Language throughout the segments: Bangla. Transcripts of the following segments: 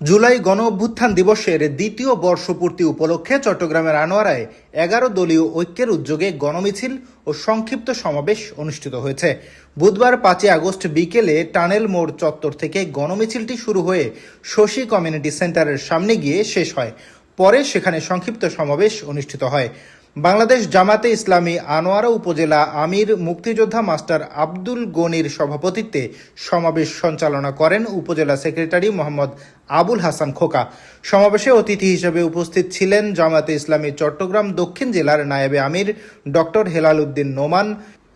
জুলাই গণ অভ্যুত্থান দিবসের দ্বিতীয় বর্ষপূর্তি উপলক্ষে চট্টগ্রামের আনোয়ারায় 11 দলীয় ঐক্যের উদ্যোগে গণমিছিল ও সংক্ষিপ্ত সমাবেশ অনুষ্ঠিত হয়েছে। বুধবার 5 আগস্ট বিকেলে টানেল মোড় চত্বর থেকে গণমিছিলটি শুরু হয়ে শশী কমিউনিটি সেন্টারের সামনে গিয়ে শেষ হয়। পরে সেখানে সংক্ষিপ্ত সমাবেশ অনুষ্ঠিত হয়। বাংলাদেশ জামাতে ইসলামী আনোয়ারা উপজেলা আমির মুক্তিযোদ্ধা মাস্টার আব্দুল গনির সভাপতিত্বে সমাবেশ সঞ্চালনা করেন উপজেলা সেক্রেটারি মোহাম্মদ আবুল হাসান খোকা। সমাবেশে অতিথি হিসেবে উপস্থিত ছিলেন জামাতে ইসলামী চট্টগ্রাম দক্ষিণ জেলার নায়েবে আমির ডক্টর হেলাল উদ্দিন নোমান,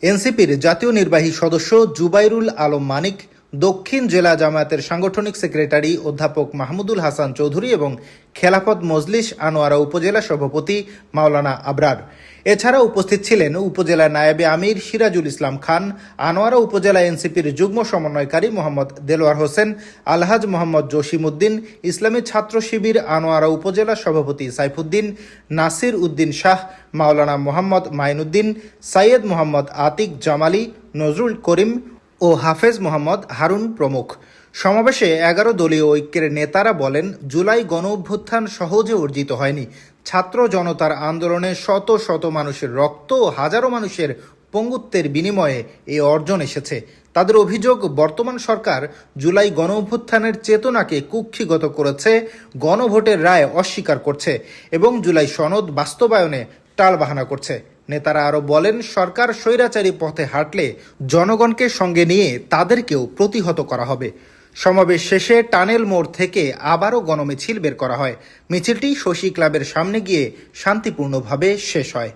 এনসিপির জাতীয় নির্বাহী সদস্য জুবাইরুল আলম মানিক, দক্ষিণ জেলা জামায়াতের সাংগঠনিক সেক্রেটারি অধ্যাপক মাহমুদুল হাসান চৌধুরী এবং খেলাফত মজলিস আনোয়ারা উপজেলা সভাপতি মাওলানা আবরার। এছাড়া উপস্থিত ছিলেন উপজেলা নায়েবে আমির সিরাজুল ইসলাম খান, আনোয়ারা উপজেলা এনসিপির যুগ্ম সমন্বয়কারী মোহাম্মদ দেলোয়ার হোসেন, আলহাজ মোহাম্মদ জসিমউদ্দিন, ইসলামী ছাত্র শিবির আনোয়ারা উপজেলা সভাপতি সাইফুদ্দিন, নাসির উদ্দিন শাহ, মাওলানা মোহাম্মদ মাইনুদ্দিন, সাইয়েদ মোহাম্মদ আতিক জামালি, নজরুল করিম ও হাফেজ মোহাম্মদ হারুন প্রমুখ। সমাবেশে 11 দলীয় ঐক্যের নেতারা বলেন, জুলাই গণ অভ্যুত্থান সহজে অর্জিত হয়নি। ছাত্র জনতার আন্দোলনে শত শত মানুষের রক্ত ও হাজারো মানুষের পঙ্গুত্বের বিনিময়ে এই অর্জন এসেছে। তাদের অভিযোগ, বর্তমান সরকার জুলাই গণ অভ্যুত্থানের চেতনাকে কুক্ষিগত করেছে, গণভোটের রায় অস্বীকার করছে এবং জুলাই সনদ বাস্তবায়নে টালবাহানা করছে। নেতারা আরও বলেন, সরকার স্বৈরাচারী পথে হাঁটলে জনগণকে সঙ্গে নিয়ে তাদেরকেও প্রতিহত করা হবে। সমাবেশ শেষে টানেল মোড় থেকে আবারও গণমিছিল বের করা হয়। মিছিলটি শশী ক্লাবের সামনে গিয়ে শান্তিপূর্ণভাবে শেষ হয়।